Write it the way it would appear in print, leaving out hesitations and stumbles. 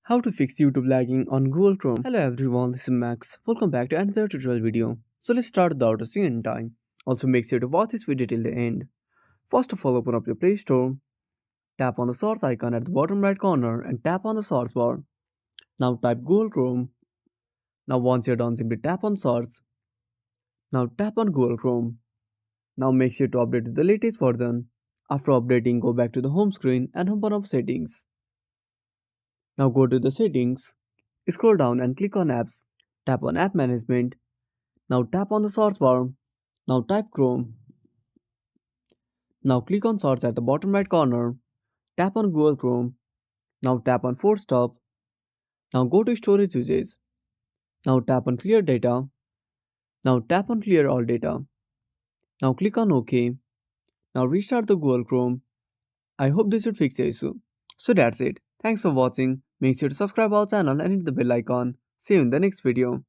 How to fix YouTube lagging on Google Chrome. Hello everyone, this is Max. Welcome back to another tutorial video. So let's start without wasting any time. Also make sure to watch this video till the end. First of all, open up your Play Store. Tap on the search icon at the bottom right corner and tap on the search bar. Now type Google Chrome. Now once you're done, simply tap on search. Now tap on Google Chrome. Now make sure to update to the latest version. After updating, go back to the home screen and open up settings. Now go to the settings. Scroll down and click on apps. Tap on app management. Now tap on the search bar. Now type Chrome. Now click on search at the bottom right corner. Tap on Google Chrome. Now tap on force stop. Now go to storage usage. Now tap on clear data. Now tap on clear all data. Now click on OK. Now restart the Google Chrome. I hope this should fix the issue. So that's it. Thanks for watching. Make sure to subscribe our channel and hit the bell icon. See you in the next video.